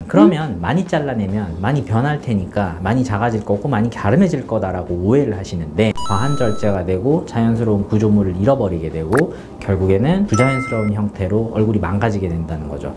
그러면 많이 잘라내면 많이 변할 테니까 많이 작아질 거고 많이 갸름해질 거다라고 오해를 하시는데, 과한 절제가 되고 자연스러운 구조물을 잃어버리게 되고 결국에는 부자연스러운 형태로 얼굴이 망가지게 된다는 거죠.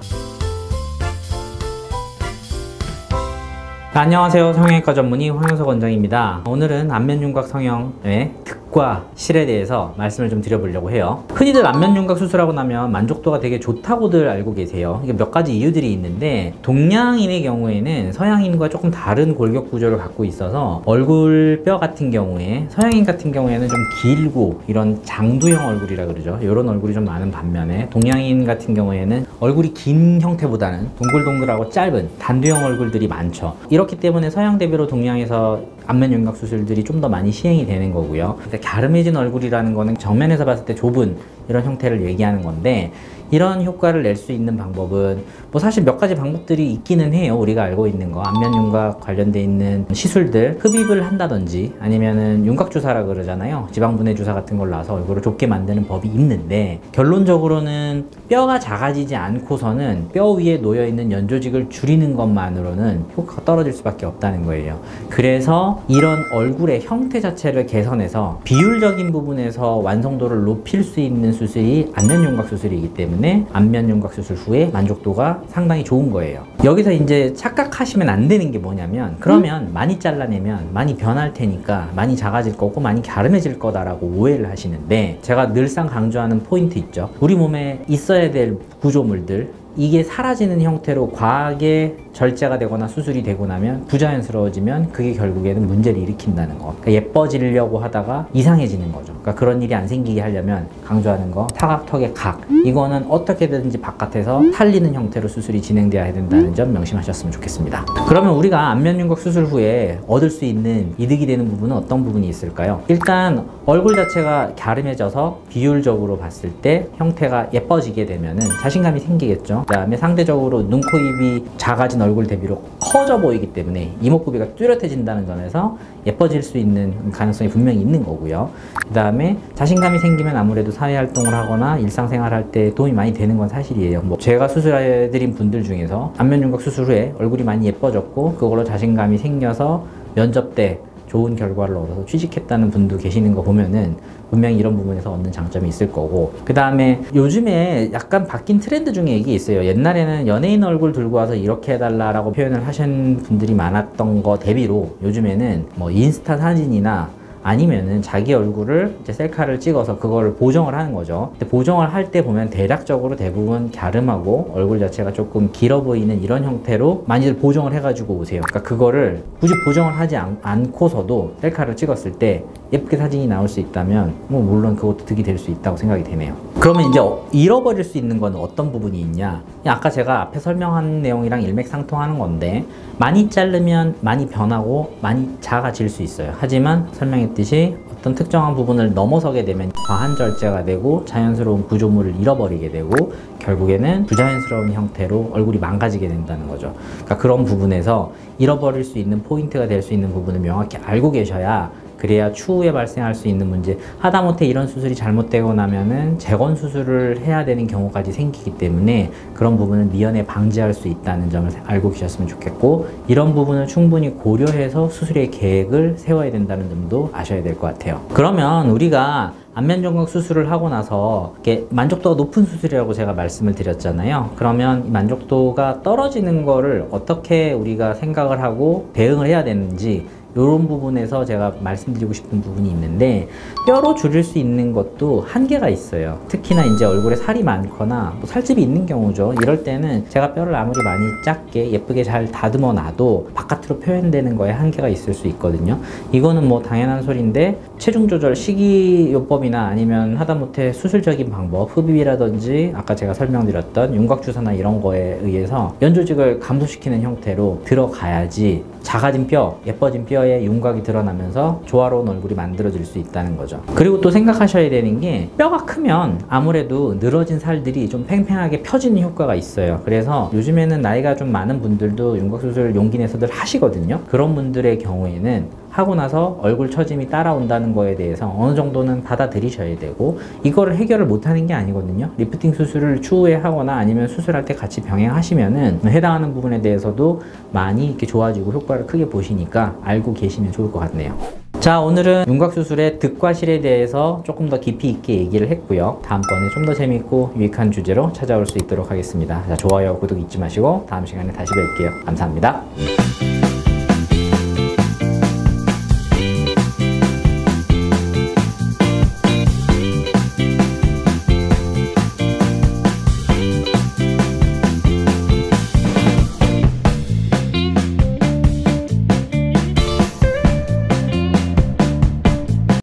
안녕하세요. 성형외과 전문의 황영석 원장입니다. 오늘은 안면윤곽 성형의 득과 실에 대해서 말씀을 좀 드려보려고 해요. 흔히들 안면윤곽 수술하고 나면 만족도가 되게 좋다고들 알고 계세요. 이게 몇 가지 이유들이 있는데, 동양인의 경우에는 서양인과 조금 다른 골격 구조를 갖고 있어서 얼굴뼈 같은 경우에, 서양인 같은 경우에는 좀 길고 이런 장두형 얼굴이라 그러죠. 이런 얼굴이 좀 많은 반면에 동양인 같은 경우에는 얼굴이 긴 형태보다는 동글동글하고 짧은 단두형 얼굴들이 많죠. 이렇기 때문에 서양 대비로 동양에서 안면윤곽 수술들이 좀 더 많이 시행이 되는 거고요. 근데 갸름해진 얼굴이라는 거는 정면에서 봤을 때 좁은 이런 형태를 얘기하는 건데, 이런 효과를 낼 수 있는 방법은 뭐 사실 몇 가지 방법들이 있기는 해요. 우리가 알고 있는 거, 안면윤곽 관련돼 있는 시술들, 흡입을 한다든지 아니면은 윤곽주사라 그러잖아요. 지방분해 주사 같은 걸 놔서 얼굴을 좁게 만드는 법이 있는데, 결론적으로는 뼈가 작아지지 않고서는 뼈 위에 놓여 있는 연조직을 줄이는 것만으로는 효과가 떨어질 수밖에 없다는 거예요. 그래서 이런 얼굴의 형태 자체를 개선해서 비율적인 부분에서 완성도를 높일 수 있는 수술이 안면윤곽 수술이기 때문에 안면윤곽 수술 후에 만족도가 상당히 좋은 거예요. 여기서 이제 착각하시면 안 되는 게 뭐냐면, 그러면 많이 잘라내면 많이 변할 테니까 많이 작아질 거고 많이 갸름해질 거다라고 오해를 하시는데, 제가 늘상 강조하는 포인트 있죠. 우리 몸에 있어야 될 구조물들, 이게 사라지는 형태로 과하게 절제가 되거나 수술이 되고 나면 부자연스러워지면 그게 결국에는 문제를 일으킨다는 거. 그러니까 예뻐지려고 하다가 이상해지는 거죠. 그러니까 그런 일이 안 생기게 하려면 강조하는 거, 사각턱의 각, 이거는 어떻게든지 바깥에서 살리는 형태로 수술이 진행되어야 된다는 점 명심하셨으면 좋겠습니다. 그러면 우리가 안면윤곽 수술 후에 얻을 수 있는 이득이 되는 부분은 어떤 부분이 있을까요? 일단 얼굴 자체가 갸름해져서 비율적으로 봤을 때 형태가 예뻐지게 되면은 자신감이 생기겠죠. 그 다음에 상대적으로 눈, 코, 입이 작아진 얼굴 대비로 커져 보이기 때문에 이목구비가 뚜렷해진다는 점에서 예뻐질 수 있는 가능성이 분명히 있는 거고요. 그 다음에 자신감이 생기면 아무래도 사회활동을 하거나 일상생활 할 때 도움이 많이 되는 건 사실이에요. 뭐 제가 수술해드린 분들 중에서 안면윤곽 수술 후에 얼굴이 많이 예뻐졌고 그걸로 자신감이 생겨서 면접 때 좋은 결과를 얻어서 취직했다는 분도 계시는 거 보면은 분명히 이런 부분에서 얻는 장점이 있을 거고, 그 다음에 요즘에 약간 바뀐 트렌드 중에 이게 있어요. 옛날에는 연예인 얼굴 들고 와서 이렇게 해달라라고 표현을 하신 분들이 많았던 거 대비로 요즘에는 뭐 인스타 사진이나 아니면은 자기 얼굴을 이제 셀카를 찍어서 그거를 보정을 하는 거죠. 근데 보정을 할 때 보면 대략적으로 대부분 갸름하고 얼굴 자체가 조금 길어 보이는 이런 형태로 많이들 보정을 해가지고 오세요. 그러니까 그거를 굳이 보정을 하지 않고서도 셀카를 찍었을 때 예쁘게 사진이 나올 수 있다면 뭐 물론 그것도 득이 될 수 있다고 생각이 되네요. 그러면 이제 잃어버릴 수 있는 건 어떤 부분이 있냐? 아까 제가 앞에 설명한 내용이랑 일맥상통하는 건데, 많이 자르면 많이 변하고 많이 작아질 수 있어요. 하지만 설명했듯이 어떤 특정한 부분을 넘어서게 되면 과한 절제가 되고 자연스러운 구조물을 잃어버리게 되고 결국에는 부자연스러운 형태로 얼굴이 망가지게 된다는 거죠. 그러니까 그런 부분에서 잃어버릴 수 있는 포인트가 될 수 있는 부분을 명확히 알고 계셔야, 그래야 추후에 발생할 수 있는 문제, 하다못해 이런 수술이 잘못되고 나면은 재건 수술을 해야 되는 경우까지 생기기 때문에 그런 부분을 미연에 방지할 수 있다는 점을 알고 계셨으면 좋겠고, 이런 부분을 충분히 고려해서 수술의 계획을 세워야 된다는 점도 아셔야 될 것 같아요. 그러면 우리가 안면윤곽 수술을 하고 나서 이렇게 만족도가 높은 수술이라고 제가 말씀을 드렸잖아요. 그러면 이 만족도가 떨어지는 거를 어떻게 우리가 생각을 하고 대응을 해야 되는지, 이런 부분에서 제가 말씀드리고 싶은 부분이 있는데, 뼈로 줄일 수 있는 것도 한계가 있어요. 특히나 이제 얼굴에 살이 많거나 뭐 살집이 있는 경우죠. 이럴 때는 제가 뼈를 아무리 많이 작게 예쁘게 잘 다듬어 놔도 바깥으로 표현되는 거에 한계가 있을 수 있거든요. 이거는 뭐 당연한 소리인데, 체중 조절, 식이요법이나 아니면 하다못해 수술적인 방법, 흡입이라든지 아까 제가 설명드렸던 윤곽주사나 이런 거에 의해서 연조직을 감소시키는 형태로 들어가야지 작아진 뼈, 예뻐진 뼈에 윤곽이 드러나면서 조화로운 얼굴이 만들어질 수 있다는 거죠. 그리고 또 생각하셔야 되는 게, 뼈가 크면 아무래도 늘어진 살들이 좀 팽팽하게 펴지는 효과가 있어요. 그래서 요즘에는 나이가 좀 많은 분들도 윤곽수술 용기 내서들 하시거든요. 그런 분들의 경우에는 하고 나서 얼굴 처짐이 따라온다는 거에 대해서 어느 정도는 받아들이셔야 되고, 이거를 해결을 못하는 게 아니거든요. 리프팅 수술을 추후에 하거나 아니면 수술할 때 같이 병행하시면은 해당하는 부분에 대해서도 많이 이렇게 좋아지고 효과를 크게 보시니까 알고 계시면 좋을 것 같네요. 자, 오늘은 윤곽수술의 득과 실에 대해서 조금 더 깊이 있게 얘기를 했고요. 다음번에 좀 더 재밌고 유익한 주제로 찾아올 수 있도록 하겠습니다. 자, 좋아요, 구독 잊지 마시고 다음 시간에 다시 뵐게요. 감사합니다.